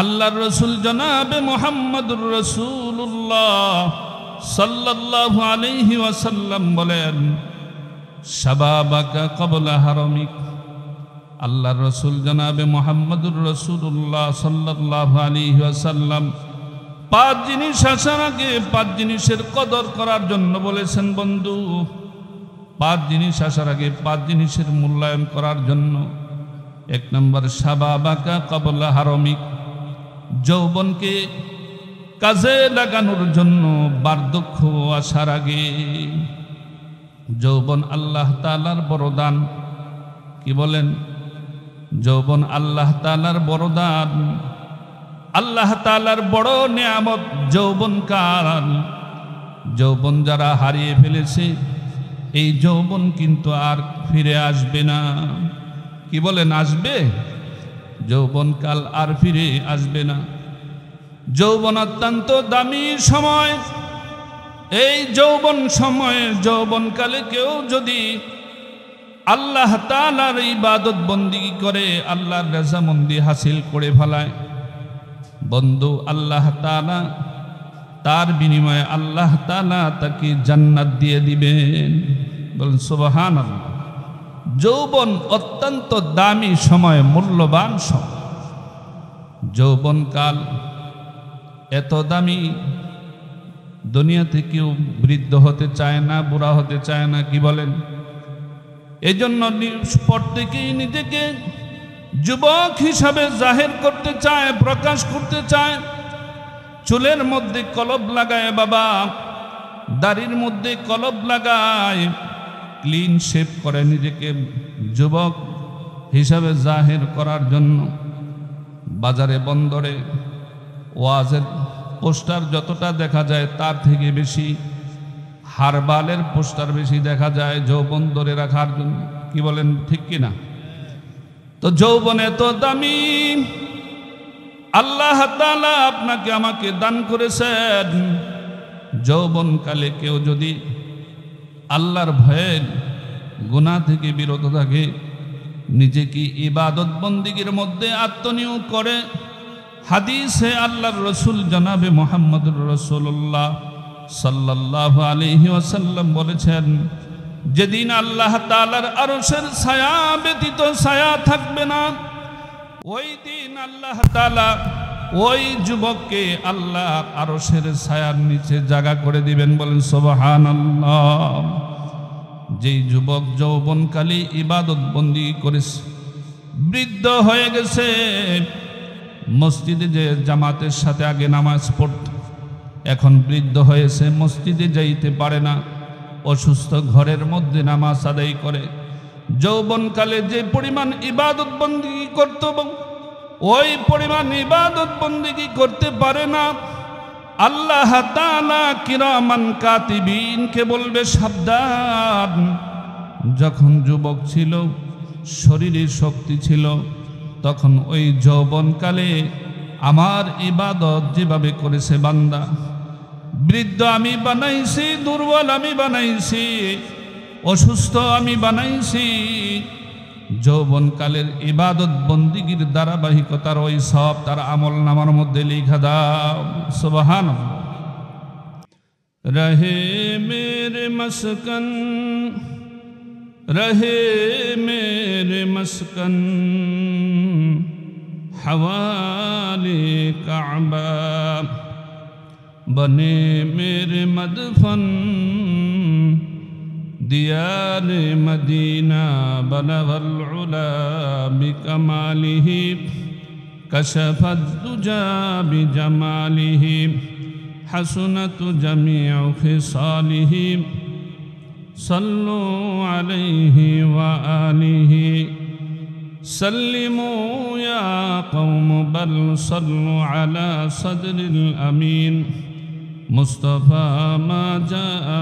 আল্লাহর রাসূল জনাবে মুহাম্মদুর রাসূলুল্লাহ সাল্লাল্লাহু আলাইহি ওয়াসাল্লাম বলেন, শাবাবাকা ক্বাবলা হারামিক। আল্লাহর রাসূল জনাবে মুহাম্মদুর রাসূলুল্লাহ সাল্লাল্লাহু আলাইহি ওয়াসাল্লাম 5 জিনিস আসার আগে 5 জিনিসের কদর করার জন্য বলেছেন। বন্ধু, 5 জিনিস আসার আগে 5 জিনিসের মূল্যায়ন করার জন্য। 1 নম্বর, শাবাবাকা ক্বাবলা হারামিক, যৌবনকে কাজে লাগানোর জন্য বার্ধক্য আসার আগে। যৌবন আল্লাহ তাআলার বরদান। কি বলেন? যৌবন আল্লাহ তাআলার বরদান, আল্লাহ তাআলার বড় নিয়ামত যৌবনকাল। যৌবন যারা হারিয়ে ফেলেছে, এই যৌবন কিন্তু আর ফিরে আসবে না। কি বলেন? আসবে? যৌবনকাল আর ফিরে আসবে না। যৌবন অত্যন্ত দামি সময়। এই যৌবন সময়ে, যৌবনকালে কেউ যদি আল্লাহ তাআলার ইবাদত বন্দেগী করে, আল্লাহর রাজামন্দি হাসিল করে ফেলায়, বন্ধু, আল্লাহ তাআলা তার বিনিময়ে আল্লাহ তাআলা তাকে জান্নাত দিয়ে দিবেন। বলেন সুবহানাল্লাহ। যৌবন অত্যন্ত দামি সময়, মূল্যবান সময়। যৌবনকাল এত দামি, দুনিয়াতে কেউ বৃদ্ধ হতে চায় না, বুড়া হতে চায় না। কি বলেন? এই জন্য প্রত্যেকেই নিজেকে যুবক হিসাবে জাহির করতে চায়, প্রকাশ করতে চায়। চুলের মধ্যে কলব লাগায় বাবা, দাড়ির মধ্যে কলব লাগায়, ক্লিন শেভ করে নিজেকে যুবক হিসাবে জাহির করার জন্য। বাজারে বন্দরে ওয়াজের পোস্টার যতটা দেখা যায়, তার থেকে বেশি হারবালের পোস্টার বেশি দেখা যায় যৌবন ধরে রাখার জন্য। কি বলেন? ঠিক কিনা? তো যৌবন এত দামি, আল্লাহ তাআলা আপনাকে আমাকে দান করেছেন। যৌবনকালে কেউ যদি আল্লাহর ভয়ে গুনাহ থেকে বিরত থাকে, নিজেকে ইবাদত বন্দেগীর মধ্যে আত্মনিয়োগ করে, হাদিসে আল্লাহর রাসূল জনাবে মুহাম্মদুর রাসূলুল্লাহ সাল্লাল্লাহু আলাইহি ওয়াসাল্লাম বলেছেন, যেদিন আল্লাহ তাআলার আরশের ছায়া ব্যতীত ছায়া থাকবে না, ওই দিন আল্লাহ তাআলা ওই যুবককে আল্লাহ আরশের ছায়ার নিচে জায়গা করে দিবেন। বলেন সুবহানাল্লাহ। যেই যুবক যৌবনকালে ইবাদত বন্দেগী করেছে, বৃদ্ধ হয়ে গেছে, মসজিদে যে জামাতের সাথে আগে নামাজ পড়ত, এখন বৃদ্ধ হয়েছে, মসজিদে যাইতে পারে না, অসুস্থ, ঘরের মধ্যে নামাজ আদায় করে। যৌবনকালে যে পরিমাণ ইবাদত বন্দেগী করত, ওই পরিমাণ ইবাদত বন্দেগী করতে পারে না। আল্লাহ তাআলা কিরামান কাতিবিনকে বলবে, সাবধান। যখন যুবক ছিল, শরীরে শক্তি ছিল, তখন ওই যৌবনকালে আমার ইবাদত যেভাবে করেছে বান্দা, বৃদ্ধ আমি বানাইছি, দুর্বল আমি বানাইছি, অসুস্থ আমি বানাইছি। যৌবনকালের ইবাদত বন্দেগীর ধারাবাহিকতার ওই সব তার আমল নামার মধ্যে লিখা দাও। সুবহানাল্লাহ। রহে মেরে মস্কন, রহে মেরে মস্কন, हवाले काबा, बने मेरे मदफन, दियार मदीना, बलगल उला बिकमालिही, कशफत दुजा बिजमालिही, हसनत जमीउ खिसालिही, सल्लु अलैहि व आलिही, सल्लिमू या कौम बल सल्लु अला सदरिल अमीन, मुस्तफ़ा मा जाअ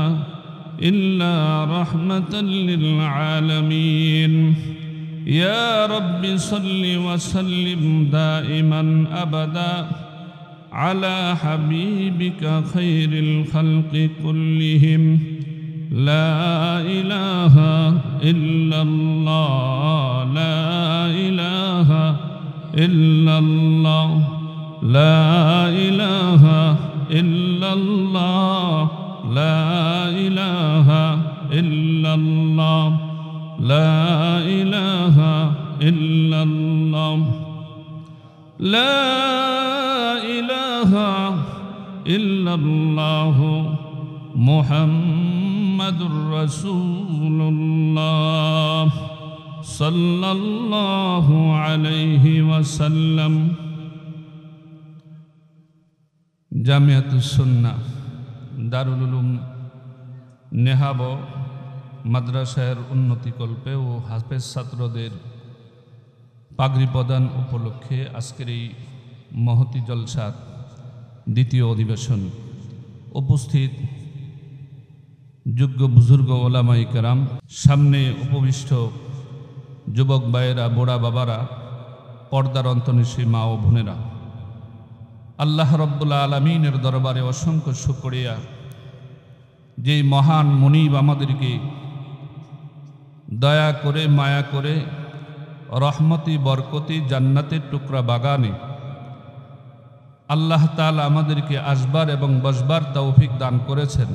इल्ला रहमतल लिल आलमीन। या रब्बि सल्लि व सल्लिम दाइमन अबदा अला हबीबिका खैरिल खल्क़ि कुल्लिहिम। ला इलाहा इल्लल्लाह, ला इलाहा इल्लल्लाह, লা ইলাহা ইল্লাল্লাহ লা ইলাহা ইল্লাল্লাহ লা ইলাহা ইল্লাল্লাহ লা ইলাহা ইল্লাল্লাহ মুহাম্মাদুর রাসূলুল্লাহ সাল্লাল্লাহু আলাইহি ওয়াসাল্লাম। জামিয়াতুস সুন্নাহ দারুল উলুম নেহাব মাদ্রাসার উন্নতিকল্পে ও হাফেজ ছাত্রদের পাগড়ি প্রদান উপলক্ষে আজকের এই মহতি জলসার দ্বিতীয় অধিবেশন উপস্থিত যোগ্য বুজুর্গ ওলামাই কেরাম, সামনে উপবিষ্ট যুবক ভাইয়েরা, বুড়া বাবারা, পর্দার অন্তর্নিশী মা ও বোনেরা, আল্লাহ রব্বুল আলামিনের দরবারে অসংখ্য শুকরিয়া, যেই মহান মুনিব আমাদেরকে দয়া করে মায়া করে রহমতি বরকতি জান্নাতের টুকরা বাগানে আল্লাহ তাআলা আমাদেরকে আসবার এবং বসবার তৌফিক দান করেছেন।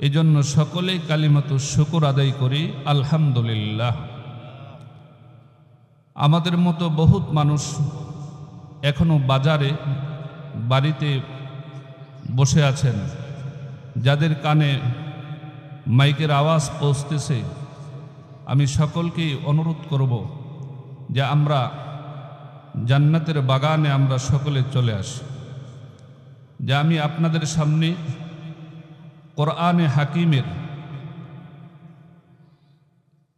এজন্য সকলেই কালিমাতু শুকর আদায় করি আলহামদুলিল্লাহ। আমাদের মতো বহুত মানুষ এখনো বাজারে বাড়িতে বসে আছেন, যাদের কানে মাইকের আওয়াজ পৌঁছতেছে। আমি সকলকেই অনুরোধ করব যে আমরা জান্নাতের বাগানে আমরা সকলে চলে আসি। যে আমি আপনাদের সামনে কোরআনে হাকিমের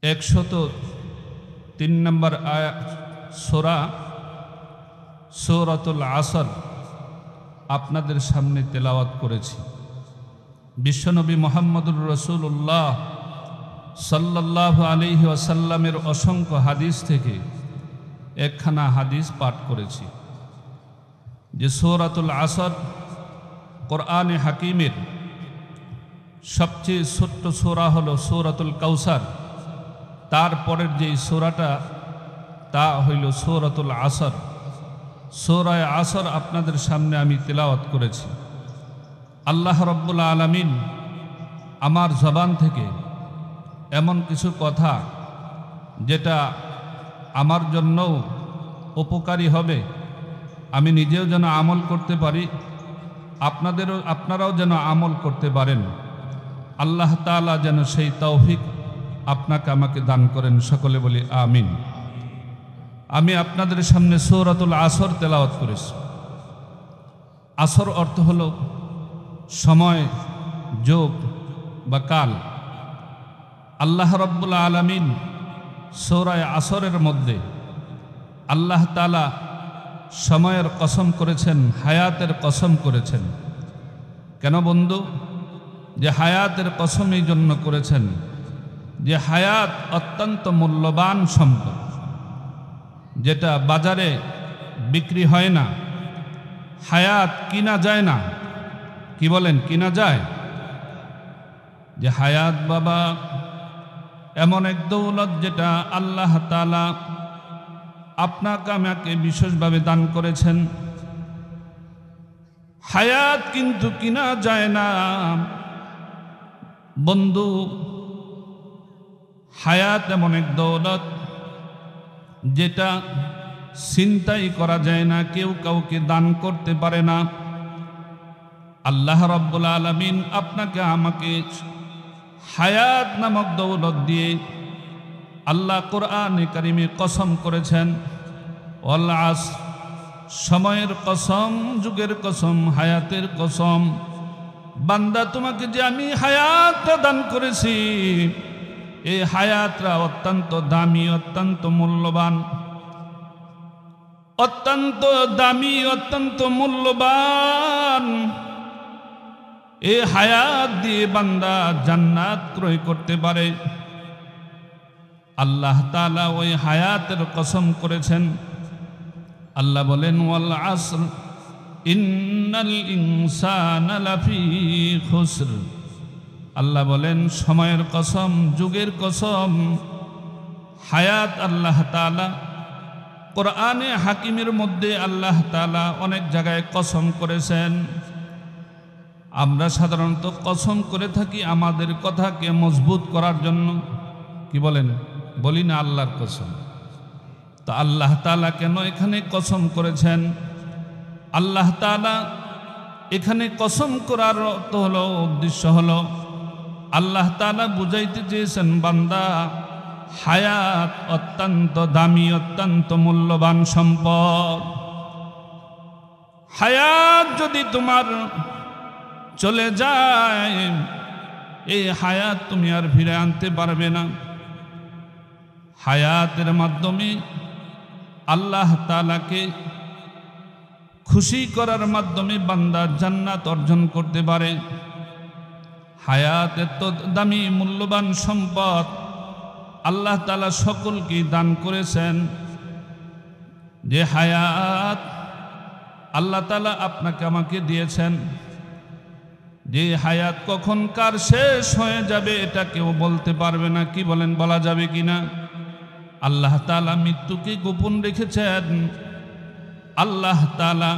103 নম্বর সূরাতুল আসর আপনাদের সামনে তেলাওয়াত করেছি। বিশ্বনবী মুহাম্মদুর রাসূলুল্লাহ সাল্লাল্লাহু আলাইহি ওয়াসাল্লামের অসংখ্য হাদিস থেকে একখানা হাদিস পাঠ করেছি যে সূরাতুল আসর কোরআনে হাকিমের সবচেয়ে ছোট্ট সূরা হলো সূরাতুল কাউসার। তারপরের যে সূরাটা তা হইল সূরাতুল আসর। সূরা আসর আপনাদের সামনে আমি তেলাওয়াত করেছি। আল্লাহ রব্বুল আলামিন আমার জবান থেকে এমন কিছু কথা যেটা আমার জন্যও উপকারী হবে, আমি নিজেও যেন আমল করতে পারি, আপনারাও যেন আমল করতে পারেন, আল্লাহ তাআলা যেন সেই তৌফিক আপনাকে আমাকে দান করেন। সকলে বলি আমিন। আমি আপনাদের সামনে সূরাতুল আসর তেলাওয়াত করেছি। আসর অর্থ হলো সময়, যোগ বা কাল। আল্লাহ রব্বুল আলামিন সূরা আসরের মধ্যে আল্লাহ তাআলা সময়ের কসম করেছেন, হায়াতের কসম করেছেন। কেন বন্ধু? যে হায়াতের কসম এই জন্য করেছেন যে হায়াত অত্যন্ত মূল্যবান সম্পদ, যেটা বাজারে বিক্রি হয় না। হায়াত কিনা যায় না। কি বলেন, কিনা যায়? যে হায়াত বাবা এমন এক দৌলত যেটা আল্লাহ তাআলা আপনাকে আমাকে বিশেষভাবে দান করেছেন। হায়াত কিন্তু কিনা যায় না বন্ধু। হায়াত এমন এক দৌলত যেটা চিন্তাই করা যায় না, কেউ কাউকে দান করতে পারে না। আল্লাহ রাব্বুল আলামিন আপনাকে আমাকে হায়াত নামক দৌলত দিয়ে আল্লাহ কোরআনে কারিমে কসম করেছেন, ওয়াল আসর, সময়ের কসম, যুগের কসম, হায়াতের কসম। বান্দা, তোমাকে যে আমি হায়াতটা দান করেছি, এই হায়াতটা অত্যন্ত দামি, অত্যন্ত মূল্যবান, অত্যন্ত দামি, অত্যন্ত মূল্যবান। এই হায়াত দিয়ে বান্দা জান্নাত ক্রয় করতে পারে। আল্লাহ তাআলা ওই হায়াতের কসম করেছেন। আল্লাহ বলেন, ওয়াল আসর ইন্নাল ইনসানা লাফি খুসর। আল্লাহ বলেন সময়ের কসম, যুগের কসম। হায়াত আল্লাহ তাআলা কোরআনে হাকিমের মধ্যে আল্লাহ তাআলা অনেক জায়গায় কসম করেছেন। আমরা সাধারণত কসম করে থাকি আমাদের কথাকে মজবুত করার জন্য, কি বলেন, বলি না আল্লাহর কসম। তো আল্লাহ তাআলা কেন এখানে কসম করেছেন? আল্লাহ তাআলা এখানে কসম করার অর্থ হলো, উদ্দেশ্য হলো, আল্লাহ তাআলা বুঝাইতে চেয়েছেন বান্দা, হায়াত অত্যন্ত দামি, অত্যন্ত মূল্যবান সম্পদ। হায়াত যদি তোমার চলে যায়, এই হায়াত তুমি আর ফিরে আনতে পারবে না। হায়াতের মাধ্যমে আল্লাহ তাআলাকে খুশি করার মাধ্যমে বান্দা জান্নাত অর্জন করতে পারে। হায়াত এত দামি মূল্যবান সম্পদ আল্লাহ তাআলা সকলকে দান করেছেন। যে হায়াত আল্লাহ তাআলা আপনাকে আমাকে দিয়েছেন, যে হায়াত কখন কার শেষ হয়ে যাবে এটা কেউ বলতে পারবে না। কি বলেন, বলা যাবে কি না? আল্লাহ তাআলা মৃত্যুকে গোপন রেখেছেন। আল্লাহ তাআলা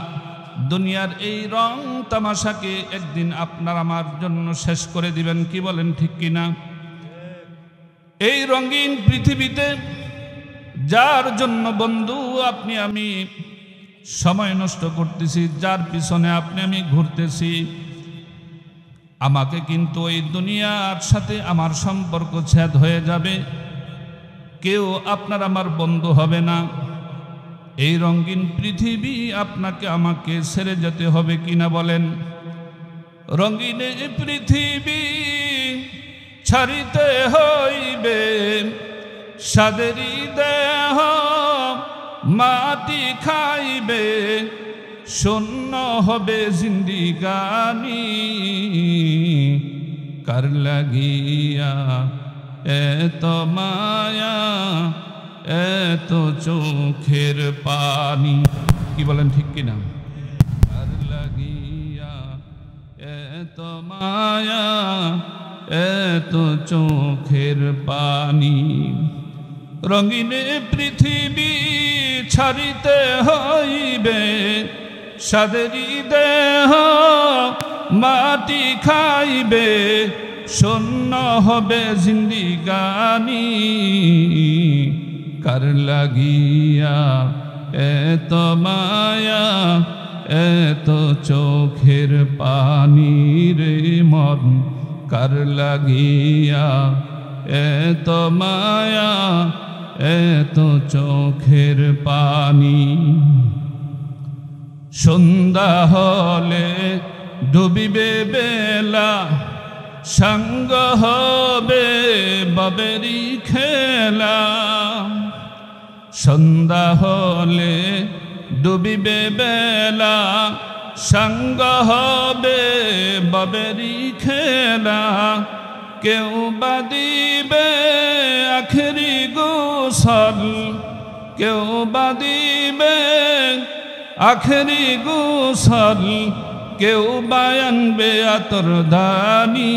দুনিয়ার এই রং তামাশাকে একদিন আপনার আমার জন্য শেষ করে দিবেন। কি বলেন, ঠিক কিনা? এই রঙিন পৃথিবীতে যার জন্য বন্ধু আপনি আমি সময় নষ্ট করতেছি, যার পিছনে আপনি আমি ঘুরতেছি, আমাকে কিন্তু এই দুনিয়ার সাথে আমার সম্পর্ক ছেদ হয়ে যাবে। কেউ আপনার আমার বন্ধু হবে না। এই রঙিন পৃথিবী আপনাকে আমাকে ছেড়ে যেতে হবে কিনা বলেন? রঙিন পৃথিবী ছাড়িতে হইবে, সাদেরি দেহ মাটি খাইবে, শূন্য হবে জিন্দিগানি, কার লাগিয়া এত মায়া এত চোখের পানি। কি বলেন, ঠিক কিনা? কার লাগিয়া এত মায়া এত চোখের পানি। রঙিন পৃথিবী ছাড়িতে হইবে, সাদেরি দেহ মাটি খাইবে, শূন্য হবে জিন্দিগানি, কার লাগিয়া এত মায়া এত চোখের পানি রে মন, কার লাগিয়া এত মায়া এত চোখের পানি। সন্ধ্যা হলে ডুবিবে বেলা, সঙ্গ হবে বাবেরি খেলা। সন্ধ্যা হলে ডুবিবে বেলা, সঙ্গ হবে বাবেরি খেলা। কেউ বা দিবে আখেরি গোসল, কেউ বা দিবে আখেরি গোসল, কেউ বা আনবে আতর দানি,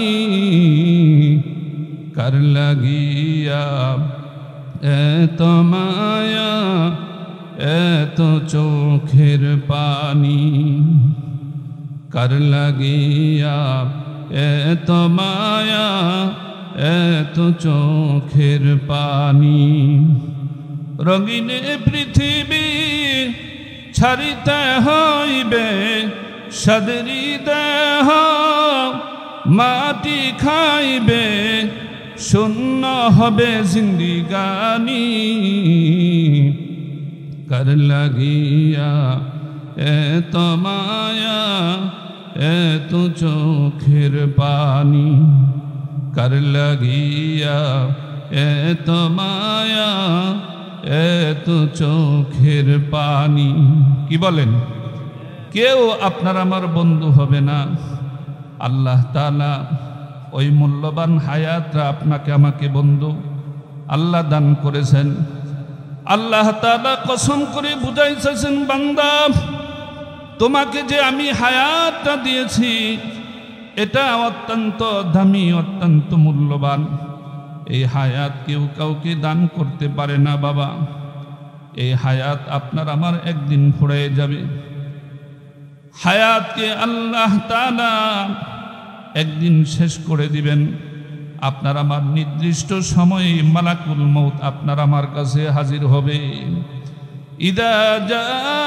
কার লাগিয়া এত মায়া এত চোখের পানি, কার লাগিয়া এত মায়া এত চোখের পানি। রঙিন পৃথিবী ছাড়িতে হইবে, সাদেরি দেহ মাটি খাইবে, শূন্য হবে জিন্দিগানি, কার লাগিয়া এত মায়া এত চোখের পানি, কার লাগিয়া এত মায়া এত চোখের পানি। কি বলেন? কেউ আপনার আমার বন্ধু হবে না। আল্লাহ তাআলা ওই মূল্যবান হায়াতরা আপনাকে আমাকে বন্ধু আল্লাহ দান করেছেন। আল্লাহ তাআলা কসম করে বুঝাইছেন, বান্দা তোমাকে যে আমি হায়াতটা দিয়েছি এটা অত্যন্ত দামি, অত্যন্ত মূল্যবান। এই হায়াত কেউ কাউকে দান করতে পারে না বাবা। এই হায়াত আপনার আমার একদিন ফুরিয়ে যাবে। হায়াতকে আল্লাহ তাআলা একদিন শেষ করে দিবেন। আপনার আমার নির্দিষ্ট সময়ে মালাকুল মউত আপনার আমার কাছে হাজির হবে। ইদা জাআ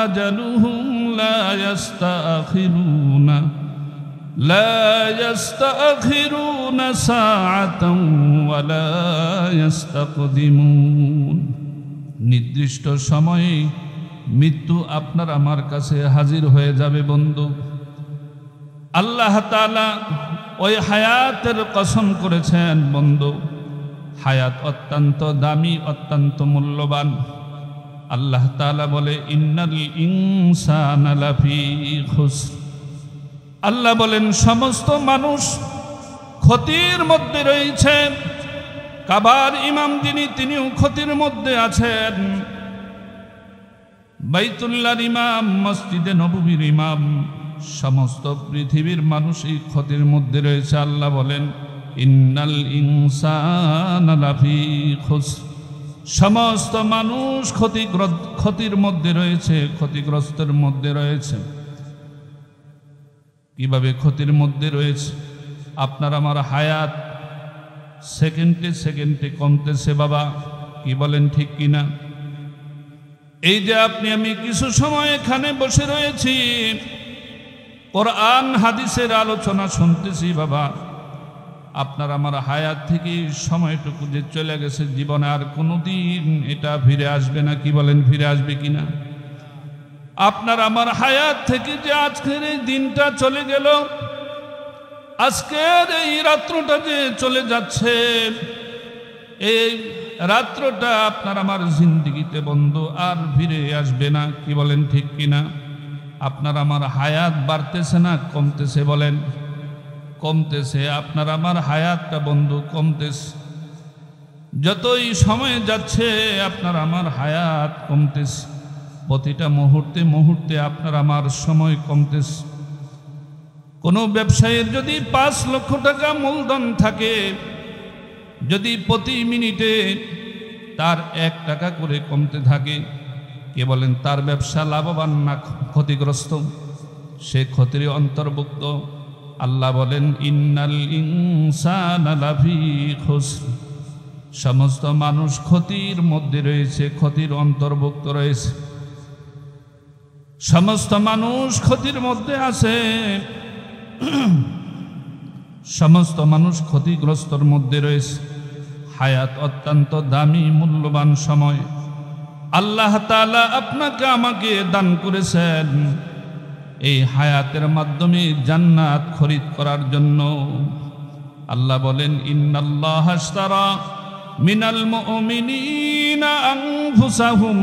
আজালুহুম লা ইয়াস্তাখিরুনা সাআতান ওয়া লা ইস্তাকদিমুন। নির্দিষ্ট সময়ে মৃত্যু আপনার আমার কাছে হাজির হয়ে যাবে বন্ধু। আল্লাহ তাআলা ওই হায়াতের কসম করেছেন বন্ধু। হায়াত অত্যন্ত দামি, অত্যন্ত মূল্যবান। আল্লাহ তাআলা বলে ইন্নাল ইনসানা লাফি খুসর। আল্লাহ বলেন সমস্ত মানুষ ক্ষতির মধ্যে রয়েছে। কাবার ইমাম যিনি, তিনিও ক্ষতির মধ্যে আছেন। বাইতুল্লাহর ইমাম, মসজিদে নববীর ইমাম, সমস্ত পৃথিবীর মানুষ এই ক্ষতির মধ্যে রয়েছে। আল্লাহ বলেন ইন্নাল ইনসানা লাফি খুসর। সমস্ত মানুষ ক্ষতির মধ্যে রয়েছে, ক্ষতিগ্রস্তের মধ্যে রয়েছে। কিভাবে ক্ষতির মধ্যে রয়েছে? আপনার আমার হায়াত সেকেন্ডে সেকেন্ডে কমতেছে বাবা, কি বলেন ঠিক কিনা? এই যে আপনি আমি কিছু সময় এখানে বসে রয়েছি, কোরআন হাদিসের আলোচনা শুনতেছি বাবা, আপনার আমার হায়াত থেকে সময়টুকু যে চলে গেছে, জীবনে আর কোনোদিন এটা ফিরে আসবে না। কি বলেন, ফিরে আসবে কিনা? আপনার আমার হায়াত থেকে যে আজকের এই দিনটা চলে গেল, আজকের এই রাত্রটা যে চলে যাচ্ছে, এই রাত্রটা আপনার আমার জিন্দেগিতে বন্ধু আর ফিরে আসবে না। কি বলেন ঠিক কিনা? আপনার আমার হায়াত বাড়তেছে না কমতেছে? বলেন কমতেছে। আপনার আমার হায়াতটা বন্ধু কমতেছে। যতই সময় যাচ্ছে আপনার আমার হায়াত কমতেছে। প্রতিটা মুহূর্তে মুহূর্তে আপনার আমার সময় কমতেছে। কোনো ব্যবসায়ীর যদি 5 লক্ষ টাকা মূলধন থাকে, যদি প্রতি মিনিটে তার 1 টাকা করে কমতে থাকে, কে বলেন তার ব্যবসা লাভবান না ক্ষতিগ্রস্ত? সে ক্ষতির অন্তর্ভুক্ত। আল্লাহ বলেন ইন্নাল ইনসানা লাফি খুসর। সমস্ত মানুষ ক্ষতির মধ্যে রয়েছে, ক্ষতির অন্তর্ভুক্ত রয়েছে। সমস্ত মানুষ ক্ষতির মধ্যে আছে, সমস্ত মানুষ ক্ষতিগ্রস্তর মধ্যে রয়েছে। হায়াত অত্যন্ত দামি মূল্যবান সময় আল্লাহ তাআলা আপনাকে আমাকে দান করেছেন এই হায়াতের মাধ্যমে জান্নাত খরিদ করার জন্য। আল্লাহ বলেন ইন্নাল্লাহা আশতারা মিনাল মুমিনিনা আনফুসাহুম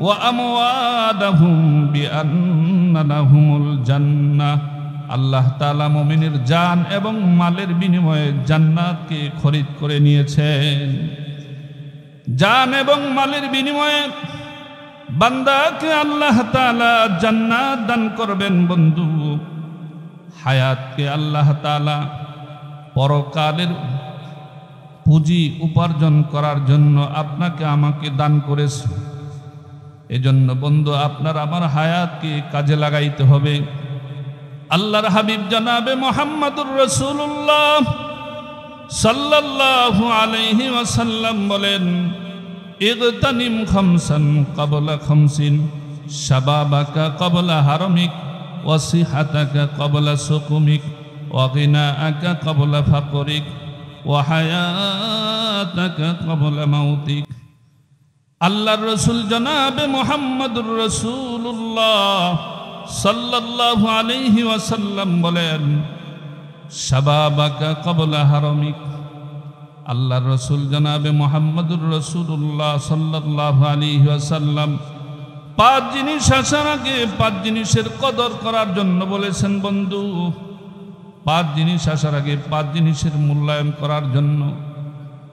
ওয়া আমওয়ালাহুম বিআন্না লাহুমুল জান্নাহ। আল্লাহ তাআলা মুমিনের জান এবং মালের বিনিময়ে জান্নাতকে খরিদ করে নিয়েছেন। জান এবং মালের বিনিময়ে বান্দাকে আল্লাহ তাআলা জান্নাত দান করবেন বন্ধু। হায়াতকে আল্লাহ তাআলা পরকালের পুঁজি উপার্জন করার জন্য আপনাকে আমাকে দান করেছে। এজন্য বন্ধু আপনার আমার হায়াতকে কাজে লাগাইতে হবে। আল্লাহর হাবিব জনাবে মুহাম্মদুর রাসূলুল্লাহ সাল্লাল্লাহু আলাইহি ওয়াসাল্লাম বলেন ইগতানিম খামসান ক্বাবলা খামসিন, শাবাবাকা ক্বাবলা হারমিক, ওয়া সিহাতাকা ক্বাবলা সুকুমিক, ওয়া গিনাআকা ক্বাবলা ফাকরিক, ওয়া হায়াতাকা ক্বাবলা মাউতিক। আল্লাহর রাসূল জনাবে মুহাম্মদুর রাসূলুল্লাহ সাল্লাল্লাহু আলাইহি ওয়াসাল্লাম বলেন শাবাবাকা ক্বাবলা হারমিক। আল্লাহর রাসূল জনাবে মুহাম্মদুর রাসূলুল্লাহ সাল্লাল্লাহু আলাইহি ওয়াসাল্লাম 5 জিনিস আসার আগে 5 জিনিসের কদর করার জন্য বলেছেন বন্ধু। 5 জিনিস আসার আগে 5 জিনিসের মূল্যায়ন করার জন্য।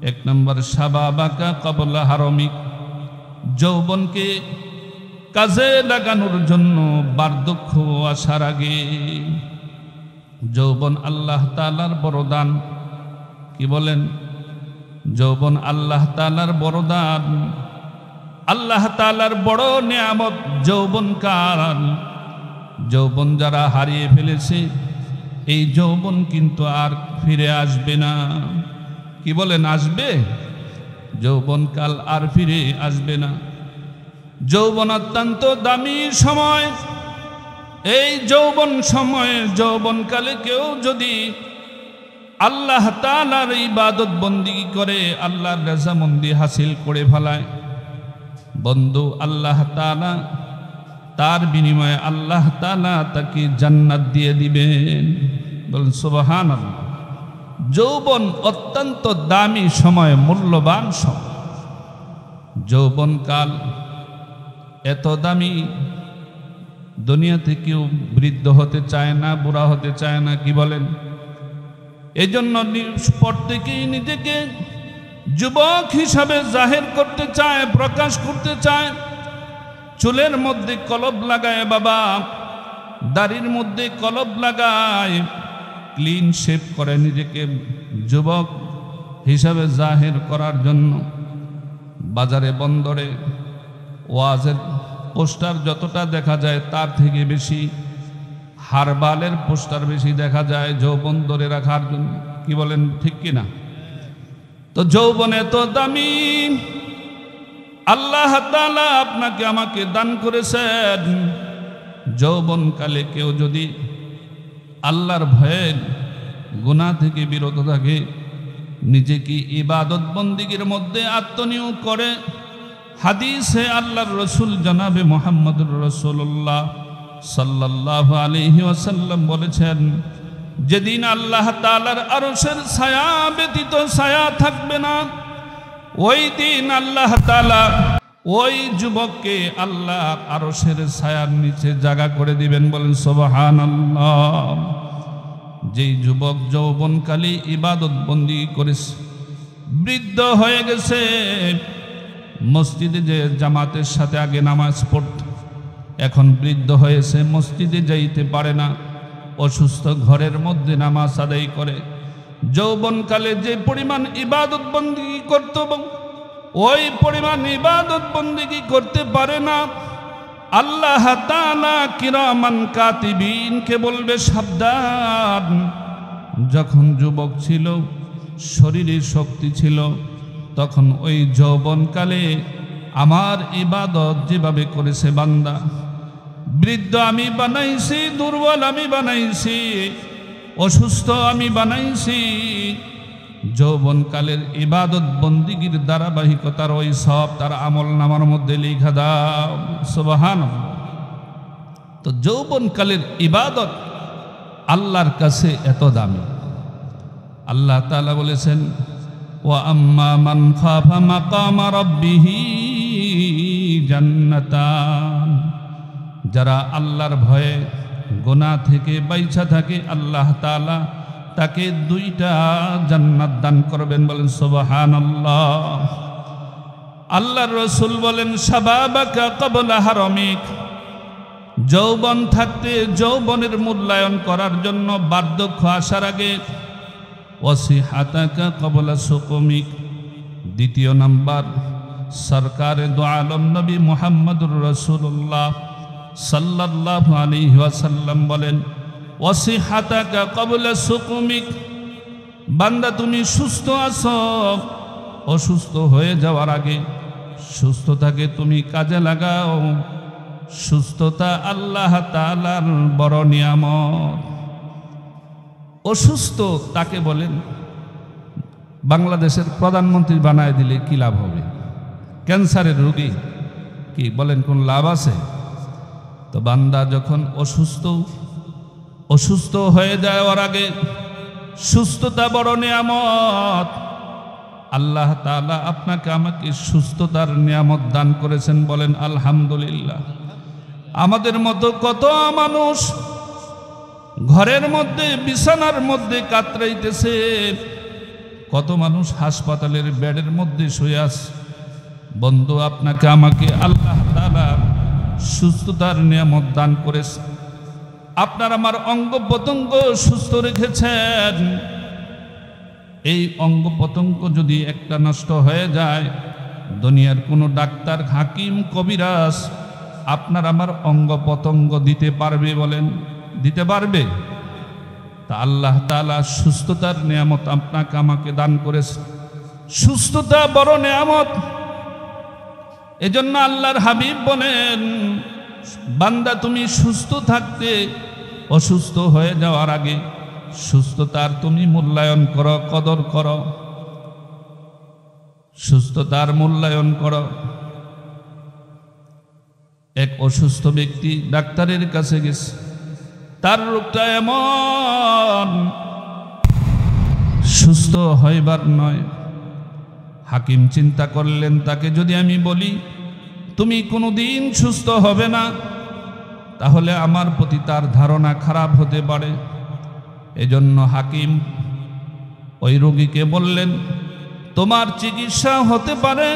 1 নম্বর শাবাবাকা ক্বাবলা হারমিক, যৌবনকে কাজে লাগানোর জন্য বার্ধক্য আসার আগে। যৌবন আল্লাহ তাআলার বড় দান। কি বলেন? যৌবন আল্লাহ তাআলার বড় দান, আল্লাহ তাআলার বড় নিয়ামত যৌবনকাল। যৌবন যারা হারিয়ে ফেলেছে এই যৌবন কিন্তু আর ফিরে আসবে না। কি বলেন, আসবে? যৌবনকাল আর ফিরে আসবে না। যৌবন অত্যন্ত দামি সময়। এই যৌবন সময়ে যৌবনকালে কেউ যদি আল্লাহ তাআলার ইবাদত বন্দেগী করে, আল্লাহর রাজামন্দি হাসিল করে ফেলায়, বন্ধু আল্লাহ তাআলা তার বিনিময়ে আল্লাহ তাআলা তাকে জান্নাত দিয়ে দিবেন। বলেন সুবহানাল্লাহ। যৌবন অত্যন্ত দামি সময়, মূল্যবান সময়। যৌবনকাল এত দামি, দুনিয়াতে কেউ বৃদ্ধ হতে চায় না, বুড়া হতে চায় না। কি বলেন? এই জন্য প্রত্যেকেই নিজেকে যুবক হিসাবে জাহির করতে চায়, প্রকাশ করতে চায়। চুলের মধ্যে কলব লাগায় বাবা, দাড়ির মধ্যে কলব লাগায়, ক্লিন শেভ করে নিজেকে যুবক হিসাবে জাহির করার জন্য। বাজারে বন্দরে ওয়াজের পোস্টার যতটা দেখা যায় তার থেকে বেশি হারবালের পোস্টার বেশি দেখা যায় যৌবন ধরে রাখার জন্য। কি বলেন, ঠিক কিনা? তো যৌবন এত দামি, আল্লাহ তাআলা আপনাকে আমাকে দান করেছেন। যৌবনকালে কেউ যদি আল্লাহর ভয়ে গুনাহ থেকে বিরত থাকে, নিজেকে ইবাদত বন্দেগীর মধ্যে আত্মনিয়োগ করে, হাদিসে আল্লাহর রসুল জনাবে মুহাম্মদুর রাসূলুল্লাহ সাল্লাল্লাহু আলাইহি ওয়াসাল্লাম বলেছেন, যেদিন আল্লাহ তাআলার আরশের ছায়া ব্যতীত ছায়া থাকবে না, ওই দিন আল্লাহ তাআলা ওই যুবককে আল্লাহর আরশের ছায়ার নিচে জায়গা করে দিবেন। বলেন সুবহানাল্লাহ। যেই যুবক যৌবনকালে ইবাদত বন্দেগী করেছে, বৃদ্ধ হয়ে গেছে, মসজিদে যে জামাতের সাথে আগে নামাজ পড়ত, এখন বৃদ্ধ হয়েছে, মসজিদে যাইতে পারে না, অসুস্থ, ঘরের মধ্যে নামাজ আদায় করে। যৌবনকালে যে পরিমাণ ইবাদত বন্দেগী করত, ওই পরিমাণ ইবাদত বন্দেগী করতে পারে না। আল্লাহ তাআলা কিরামান কাতিবিনকে বলবে, সাবধান। যখন যুবক ছিল, শরীরে শক্তি ছিল, তখন ওই যৌবনকালে আমার ইবাদত যেভাবে করেছে বান্দা, বৃদ্ধ আমি বানাইছি, দুর্বল আমি বানাইছি, অসুস্থ আমি বানাইছি। যৌবনকালের ইবাদত বন্দেগীর ধারাবাহিকতার ওই সব তার আমল নামার মধ্যে লিখা দাও। সুবহানাল্লাহ। তো যৌবনকালের ইবাদত আল্লাহর কাছে এত দামি। আল্লাহ তাআলা বলেছেন, ওয়া আম্মা মান খাফা মাকামা রাব্বিহি জান্নাতান। যারা আল্লাহর ভয়ে গুনাহ থেকে বাইচা থাকে, আল্লাহ তাআলা তাকে দুইটা জান্নাত দান করবেন। বলেন সুবহানাল্লাহ। আল্লাহর রাসূল বলেন, শাবাবাকা ক্বাবলা হারামিক। যৌবন থাকতে যৌবনের মূল্যায়ন করার জন্য বার্ধক্য আসার আগে, ওয়াসিহাতাকা ক্বাবলা সুকুমিক। দ্বিতীয় নাম্বার, সরকারে দু আলম নবী মুহাম্মদুর রাসূলুল্লাহ সাল্লাল্লাহু আলাইহি ওয়াসাল্লাম বলেন, ওয়াসিহাতাকা ক্বাবলা সুকুমিক। বান্দা তুমি সুস্থ আছো, অসুস্থ হয়ে যাওয়ার আগে সুস্থতাকে তুমি কাজে লাগাও। সুস্থতা আল্লাহ তাআলার বড় নিয়ামত। অসুস্থ তাকে বলেন, বাংলাদেশের প্রধানমন্ত্রী বানায় দিলে কি লাভ হবে? ক্যান্সারের রোগী, কি বলেন, কোন লাভ আছে? তো বান্দা যখন অসুস্থ হয়ে যাওয়ার আগে, সুস্থতা বড় নিয়ামত। আল্লাহ তাআলা আপনাকে আমাকে সুস্থতার নিয়ামত দান করেছেন, বলেন আলহামদুলিল্লাহ। আমাদের মতো কত মানুষ ঘরের মধ্যে বিছানার মধ্যে কাতরাইতেছে, কত মানুষ হাসপাতালের বেডের মধ্যে শুয়ে আছে। বন্ধু, আপনাকে আমাকে আল্লাহ তাআলা সুস্থতার নিয়ামত দান করেছে। আপনার আমার অঙ্গ প্রত্যঙ্গ সুস্থ রেখেছেন। এই অঙ্গ প্রত্যঙ্গ যদি একটা নষ্ট হয়ে যায়, দুনিয়ার কোনো ডাক্তার, হাকিম, কবিরাজ আপনার আমার অঙ্গ প্রত্যঙ্গ দিতে পারবে? বলেন, দিতে পারবে? তা আল্লাহ তাআলা সুস্থতার নিয়ামত আপনাকে আমাকে দান করেছে। সুস্থতা বড় নিয়ামত। এজন্য আল্লাহর হাবিব বলেন, বান্দা তুমি সুস্থ থাকতে অসুস্থ হয়ে যাওয়ার আগে সুস্থতার তুমি মূল্যায়ন করো, কদর করো, সুস্থতার মূল্যায়ন করো। এক অসুস্থ ব্যক্তি ডাক্তারের কাছে গেছে, তার রোগটা এমন সুস্থ হইবার নয়। হাকিম চিন্তা করলেন, তাকে যদি আমি বলি তুমি কোনোদিন সুস্থ হবে না, তাহলে আমার প্রতি তার ধারণা খারাপ হতে পারে। এজন্য হাকিম ওই রোগীকে বললেন, তোমার চিকিৎসা হতে পারে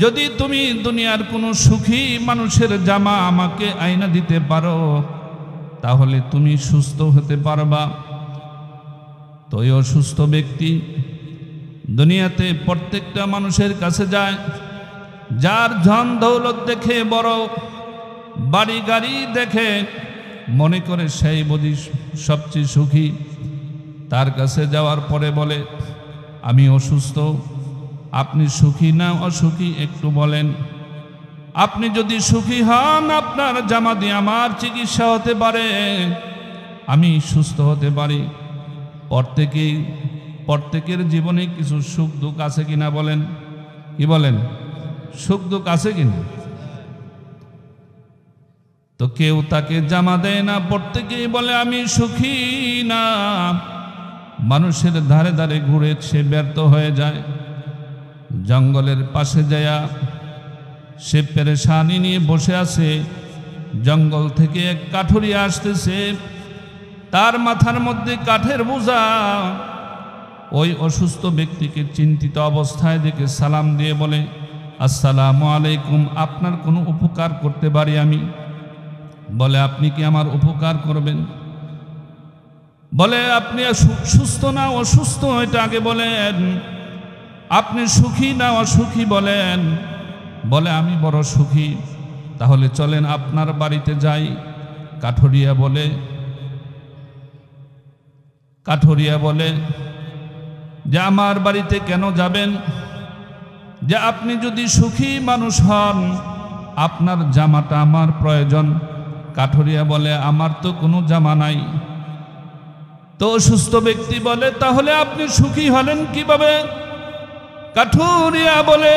যদি তুমি দুনিয়ার কোনো সুখী মানুষের জামা আমাকে আইনা দিতে পারো, তাহলে তুমি সুস্থ হতে পারবা। তো এই অসুস্থ ব্যক্তি দুনিয়াতে প্রত্যেকটা মানুষের কাছে যায়, যার ধন দৌলত দেখে, বড় বাড়ি গাড়ি দেখে মনে করে সেই বুঝি সবচেয়ে সুখী। তার কাছে যাওয়ার পরে বলে, আমি অসুস্থ, আপনি সুখী না অসুখী একটু বলেন। আপনি যদি সুখী হন, আপনার জামা দিয়ে আমার চিকিৎসা হতে পারে, আমি সুস্থ হতে পারি। প্রত্যেকের জীবনে কিছু সুখ দুঃখ আছে কিনা বলেন, কি বলেন? সুখ দুঃখ আছে কিনা? তো কেউ তাকে জামা দেয় না, প্রত্যেকেই বলে আমি সুখী না। মানুষের ধারে ধারে ঘুরে সে ব্যর্থ হয়ে যায়। জঙ্গলের পাশে যায়া সে পেরেশানি নিয়ে বসে আছে। জঙ্গল থেকে এক কাঠুরিয়া আসতেছে, তার মাথার মধ্যে কাঠের বোঝা। ওই অসুস্থ ব্যক্তিকে চিন্তিত অবস্থায় দেখে সালাম দিয়ে বলে, আসসালামু আলাইকুম, আপনার কোনো উপকার করতে পারি আমি? বলে, আপনি কি আমার উপকার করবেন? বলে, আপনি সুস্থ না অসুস্থ এটা আগে বলেন। আপনি সুখী না অসুখী বলেন। বলে, আমি বড় সুখী। তাহলে চলেন আপনার বাড়িতে যাই। কাঠুরিয়া বলে যে আমার বাড়িতে কেন যাবেন? যে আপনি যদি সুখী মানুষ হন, আপনার জামাটা আমার প্রয়োজন। কাঠুরিয়া বলে, আমার তো কোনো জামা নাই। তো অসুস্থ ব্যক্তি বলে, তাহলে আপনি সুখী হলেন কিভাবে? কাঠুরিয়া বলে,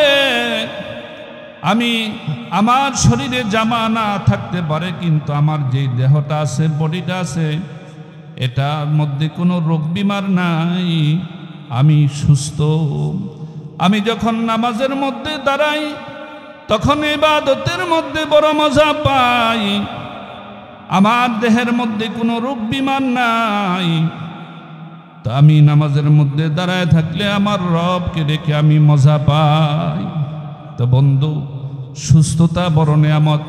আমার শরীরে জামা না থাকতে পারে, কিন্তু আমার যে দেহটা আছে, বডিটা আছে, এটার মধ্যে কোনো রোগ বিমার নাই, আমি সুস্থ। আমি যখন নামাজের মধ্যে দাঁড়াই, তখন ইবাদতের মধ্যে বড় মজা পাই। আমার দেহের মধ্যে কোনো রোগ বিমার নাই, তো আমি নামাজের মধ্যে দাঁড়ায় থাকলে আমার রবকে দেখে আমি মজা পাই। তো বন্ধু, সুস্থতা বড় নিয়ামত।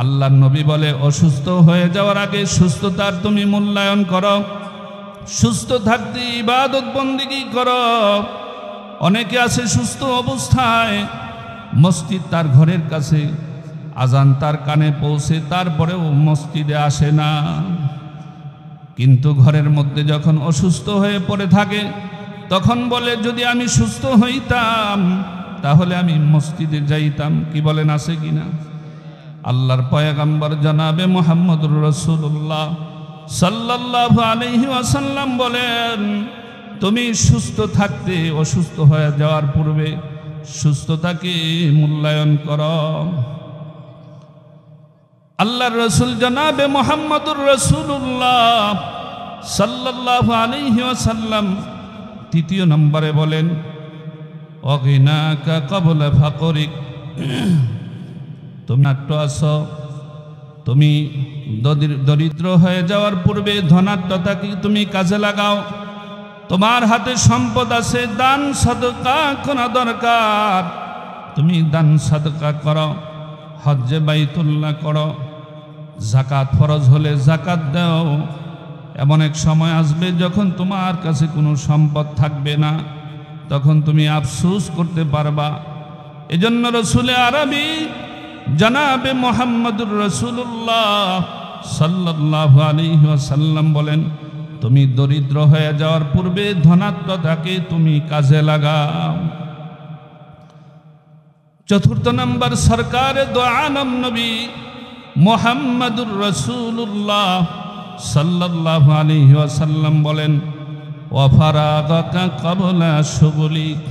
আল্লাহর নবী বলে, অসুস্থ হয়ে যাওয়ার আগে সুস্থতার তুমি মূল্যায়ন করো, সুস্থ থাকতে ইবাদত বন্দেগী করো। অনেকে আছে সুস্থ অবস্থায়, মসজিদ তার ঘরের কাছে, আজান তার কানে পৌঁছে, তারপরেও মসজিদে আসে না। কিন্তু ঘরের মধ্যে যখন অসুস্থ হয়ে পড়ে থাকে, তখন বলে, যদি আমি সুস্থ হইতাম তাহলে আমি মসজিদে যাইতাম। কি বলেন, আছে কিনা? আল্লাহর পয়গম্বর জনাবে মুহাম্মদুর রাসূলুল্লাহ সাল্লাল্লাহু আলাইহি ওয়াসাল্লাম বলেন, তুমি সুস্থ থাকতে অসুস্থ হয়ে যাওয়ার পূর্বে সুস্থতাকে মূল্যায়ন করো। আল্লাহর রাসূল জনাবে মুহাম্মদুর রাসূলুল্লাহ সাল্লাল্লাহু আলাইহি ওয়াসাল্লাম তৃতীয় নম্বরে বলেন, অগিনাকা ক্বাবলা ফাকরিক, তুমি নাট্য আছো, তুমি দরিদ্র হয়ে যাওয়ার পূর্বে ধনাঢ্যতাকে তুমি কাজে লাগাও। তোমার হাতে সম্পদ আছে, দান সাদকা করা দরকার, তুমি দান সাদকা করো, হজ্জে বাইতুল্লাহ করো, যাকাত ফরজ হলে যাকাত দাও, এমন এক সময় আসবে যখন তোমার কাছে কোনো সম্পদ থাকবে না, তখন তুমি আফসোস করতে পারবা। এজন্য রসুলে আরবি জনাবে মুহাম্মদুর রাসূলুল্লাহ সাল্লাল্লাহু আলাইহি ওয়াসাল্লাম বলেন, তুমি দরিদ্র হয়ে যাওয়ার পূর্বে ধনাত্মতাকে তুমি কাজে লাগাও। চতুর্থ নম্বর, সরকারে দো আলম নবী মুহাম্মদুর রাসূলুল্লাহ সাল্লাল্লাহু আলাইহি ওয়াসাল্লাম বলেন, ওয়াফারাগাকা ক্বাবলা শুগুলিক।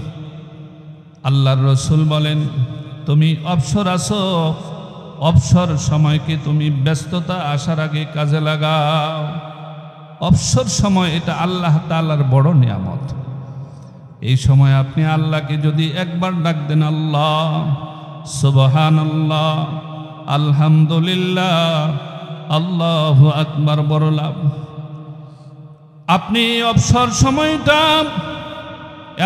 আল্লাহর রসুল বলেন, তুমি অবসর আসো, অবসর সময়কে তুমি ব্যস্ততা আসার আগে কাজে লাগাও। অবসর সময় এটা আল্লাহ তাআলার বড় নিয়ামত। এই সময় আপনি আল্লাহকে যদি একবার ডাক দেন, আল্লাহ, সুবহানাল্লাহ, আলহামদুলিল্লাহ, আল্লাহু আকবার, বড় লাভ। আপনি অবসর সময়টা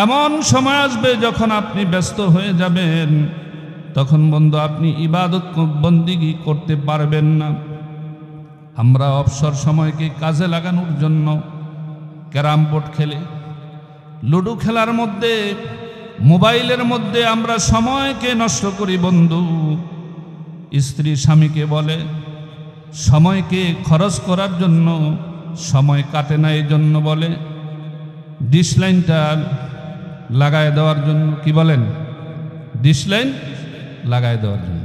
এমন সময় আসবে যখন আপনি ব্যস্ত হয়ে যাবেন, তখন বন্ধু আপনি ইবাদত বন্দিগি করতে পারবেন না। আমরা অবসর সময়কে কাজে লাগানোর জন্য ক্যারাম বোর্ড খেলে, লুডো খেলার মধ্যে, মোবাইলের মধ্যে আমরা সময়কে নষ্ট করি বন্ধু। স্ত্রী স্বামীকে বলে সময়কে খরচ করার জন্য, সময় কাটে না এই জন্য বলে ডিশ লাইনটা লাগায় দেওয়ার জন্য। কি বলেন? ডিশ লাইন লাগায় দেওয়ার জন্য,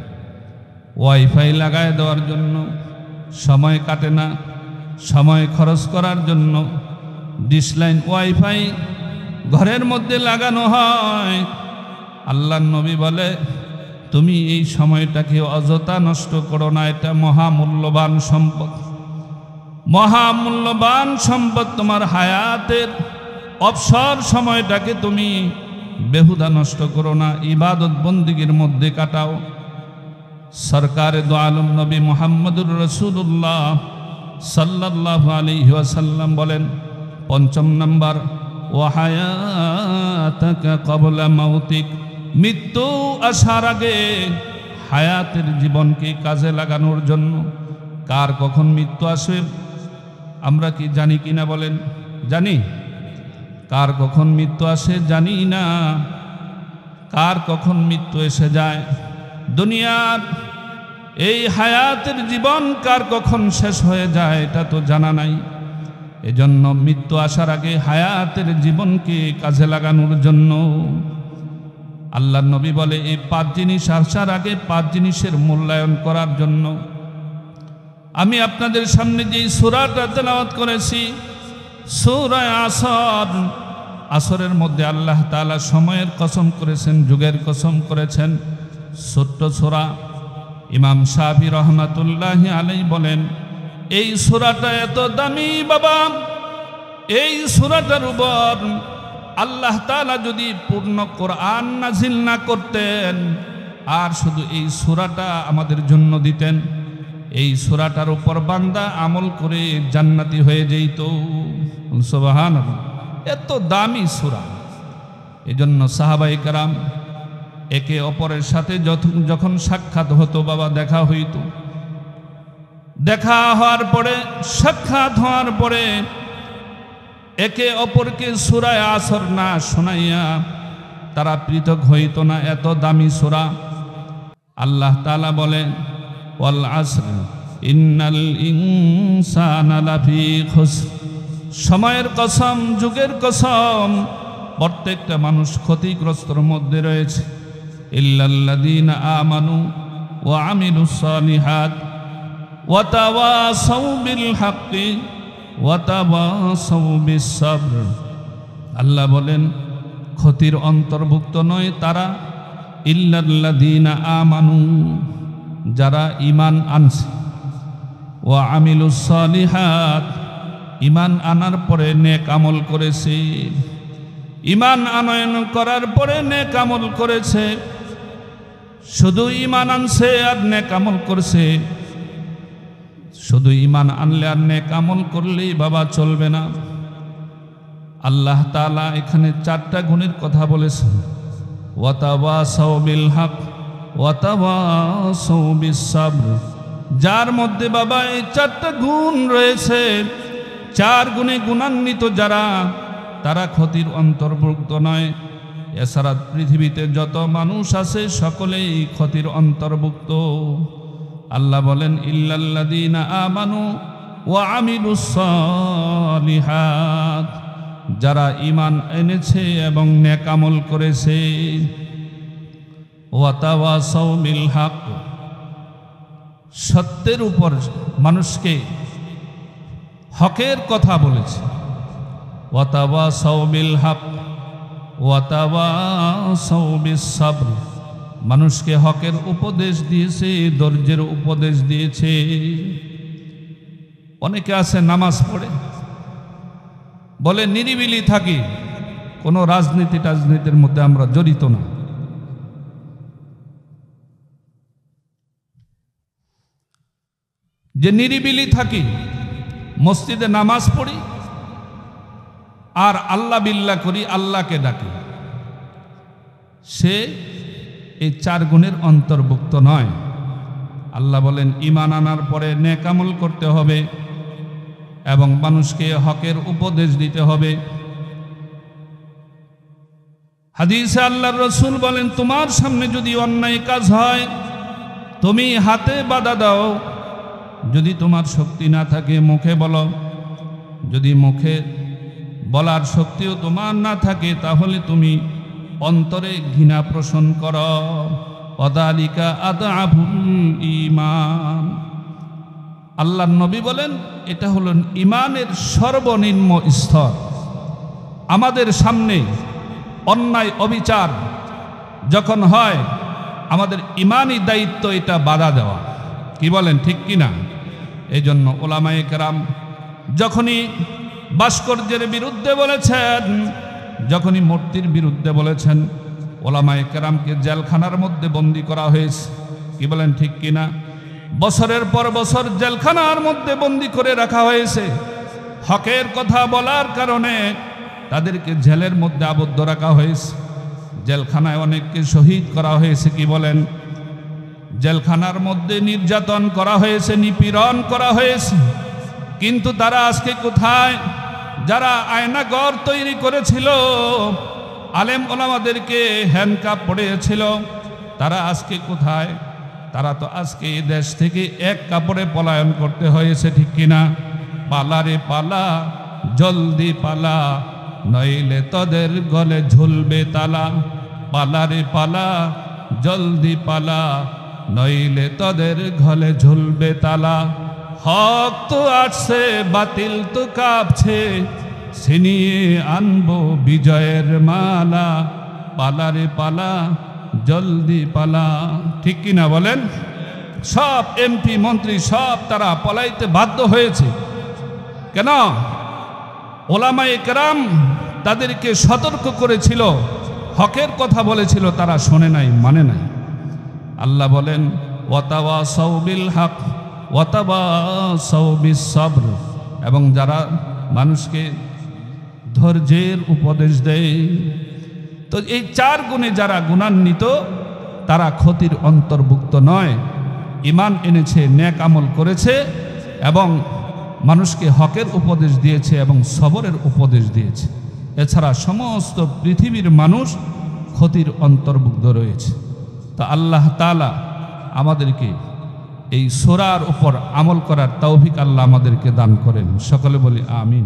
ওয়াইফাই লাগায় দেওয়ার জন্য। সময় কাটে না, সময় খরচ করার জন্য ডিশ লাইন, ওয়াইফাই ঘরের মধ্যে লাগানো হয়। আল্লাহর নবী বলে, তুমি এই সময়টাকে অযথা নষ্ট করো না, এটা মহামূল্যবান সম্পদ। মহামূল্যবান সম্পদ তোমার হায়াতের অবসর সময়টাকে তুমি বেহুদা নষ্ট করো না, ইবাদত বন্দিগির মধ্যে কাটাও। সরকারে দো আলম নবী মুহাম্মদুর রাসূলুল্লাহ সাল্লাল্লাহু আলাইহি ওয়াসাল্লাম বলেন, পঞ্চম নম্বর, ওয়া হায়াতাকা ক্বাবলা মাউতিক। মৃত্যু আসার আগে হায়াতের জীবনকে কাজে লাগানোর জন্য। কার কখন মৃত্যু আসে আমরা কি জানি কিনা বলেন? জানি? কার কখন মৃত্যু আসে জানি না। কার কখন মৃত্যু এসে যায়। দুনিয়ার এই হায়াতের জীবন কার কখন শেষ হয়ে যায় এটা তো জানা নাই। এজন্য মৃত্যু আসার আগে হায়াতের জীবনকে কাজে লাগানোর জন্য আল্লাহর নবী বলে, এই 5 জিনিস আসার আগে 5 জিনিসের মূল্যায়ন করার জন্য। আমি আপনাদের সামনে যে সূরাটা তেলাওয়াত করেছি, সূরা আসর, আসরের মধ্যে আল্লাহ তাআলা সময়ের কসম করেছেন, যুগের কসম করেছেন। ছোট্ট সূরা। ইমাম শাফি রহমাতুল্লাহি আলাইহি বলেন, এই সূরাটা এত দামি বাবা, এই সূরাটার উপর আল্লাহ তাআলা যদি পূর্ণ কোরআন নাজিল না করতেন, আর শুধু এই সূরাটা আমাদের জন্য দিতেন, এই সূরাটার উপর বান্দা আমল করে জান্নাতি হয়ে যেত। সুবহানাল্লাহ, এত দামি সূরা। এজন্য সাহাবায়ে কেরাম একে অপরের সাথে যখন সাক্ষাৎ হতো বাবা, দেখা হইত, দেখা হওয়ার পরে, সাক্ষাৎ হওয়ার পরে একে অপরকে সূরা আসর না শোনাইয়া তারা পৃথক হইত না। এত দামি সূরা। আল্লাহ তাআলা বলেন, ওয়াল আসর ইন্নাল ইনসানা লাফি খুসর। সময়ের কসম, যুগের কসম, প্রত্যেকটা মানুষ ক্ষতিগ্রস্তর মধ্যে রয়েছে। ইল্লাল্লাযীনা আমানু ওয়া আমিলুস সালিহাত ওয়া তাওয়াসাউ বিল হাক্কি ওয়া তাওয়াসাউ বিস সাবর। আল্লাহ বলেন, ক্ষতির অন্তর্ভুক্ত নয় তারা, ইল্লাল্লাযীনা আমানু, যারা ঈমান আনছে, ওয়া আমিলুস সালিহাত, ঈমান আনার পরে নেক আমল করেছে। ঈমান আনয়ন করার পরে নেক আমল করেছে। শুধু ঈমান আনছে আর নেক আমল করছে, শুধু ঈমান আনলে আর নেক আমল করলেই বাবা চলবে না। আল্লাহ তাআলা এখানে 4টা গুণের কথা বলেছেন। ওয়া তাওয়াসাউ বিল হক ওয়া তাওয়াসাউ বিস সাবর। যার মধ্যে বাবা এই 4টা গুণ রয়েছে, চার গুণে গুণান্বিত যারা, তারা ক্ষতির অন্তর্ভুক্ত নয়। এছাড়া পৃথিবীতে যত মানুষ আছে সকলেই ক্ষতির অন্তর্ভুক্ত। আল্লাহ বলেন, ইল্লাল্লাযীনা আমানু ওয়া আমিলুস সালিহাত, যারা ঈমান এনেছে এবং নেক আমল করেছে। ওয়া তাওয়াসাউ বিল হক, সত্যের উপর মানুষকে হকের কথা বলেছে। ওয়া তাওয়াসাউ বিল হক ওয়া তাওয়াসাউ বিস সাবর, মানুষকে হকের উপদেশ দিয়েছে, ধৈর্যের উপদেশ দিয়েছে। অনেকে আছে নামাজ পড়ে, বলে নিরিবিলি থাকি, কোনো রাজনীতির মধ্যে আমরা জড়িত না। যে নিরিবিলি থাকি, মসজিদে নামাজ পড়ি আর আল্লাহ বিল্লাহ করি, আল্লাহকে ডাকি, সে এই চার গুণের অন্তর্ভুক্ত নয়। আল্লাহ বলেন, ঈমান আনার পরে নেক আমল করতে হবে এবং মানুষকে হকের উপদেশ দিতে হবে। হাদিসে আল্লাহর রাসূল বলেন, তোমার সামনে যদি অন্যায় কাজ হয়, তুমি হাতে বাধা দাও। যদি তোমার শক্তি না থাকে মুখে বলো, যদি মুখে বলার শক্তিও তোমার না থাকে তাহলে তুমি অন্তরে ঘৃণা পোষণ করো। ওয়াদালিকা আদআফুল ঈমান, আল্লাহর নবী বলেন এটা হলো ঈমানের সর্বনিম্ন স্তর। আমাদের সামনে অন্যায় অবিচার যখন হয়, আমাদের ঈমানি দায়িত্ব এটা বাধা দেওয়া। কি বলেন, ঠিক কিনা? এই জন্য ওলামায়ে কেরাম যখনই ভাস্কর্যের বিরুদ্ধে বলেছেন, যখনই মূর্তির বিরুদ্ধে বলেছেন, ওলামায়ে কেরামকে জেলখানার মধ্যে বন্দী করা হয়েছে। কি বলেন, ঠিক কিনা? বছরের পর বছর জেলখানার মধ্যে বন্দী করে রাখা হয়েছে। হকের কথা বলার কারণে তাদেরকে জেলের মধ্যে আবদ্ধ রাখা হয়েছে। জেলখানায় অনেককে শহীদ করা হয়েছে। কি বলেন? জেলখানার মধ্যে নির্যাতন করা হয়েছে, নিপীড়ন করা হয়েছে। কিন্তু তারা আজকে কোথায়? যারা আয়নাঘর তৈরি করেছিল, আলেম ওলামাদেরকে হ্যান্ডকাপ পড়িয়েছিল, তারা আজকে কোথায়? তারা তো আজকে এই দেশ থেকে এক কাপড়ে পলায়ন করতে হয়েছে। ঠিক কিনা? পালা রে পালা, জলদি পালা, নইলে তোদের গলে ঝুলবে তালা। পালা রে পালা, জলদি পালা, নইলে তোদের গলে ঝুলবে তালা। হক তো আসছে, বাতিল তো কাঁপছে, ছিনিয়ে আনবো বিজয়ের মালা। পালা রে পালা, জলদি পালা। ঠিক কিনা বলেন? সব এমপি মন্ত্রী সব তারা পলাইতে বাধ্য হয়েছে। কেন? ওলামায়ে কেরাম তাদেরকে সতর্ক করেছিল, হকের কথা বলেছিল, তারা শোনে নাই, মানে নাই। আল্লাহ বলেন, ওয়াতাওয়াসাউ বিল হক ওয়াতাওয়াসাউ বিস সাবর, এবং যারা মানুষকে ধৈর্যের উপদেশ দেয়। তো এই চার গুণে যারা গুণান্বিত, তারা ক্ষতির অন্তর্ভুক্ত নয়। ঈমান এনেছে, নেক আমল করেছে এবং মানুষকে হকের উপদেশ দিয়েছে এবং সবরের উপদেশ দিয়েছে। এছাড়া সমস্ত পৃথিবীর মানুষ ক্ষতির অন্তর্ভুক্ত রয়েছে। তো আল্লাহ তাআলা আমাদেরকে এই সূরার উপর আমল করার তৌফিক আল্লাহ আমাদেরকে দান করেন। সকলে বলি আমিন।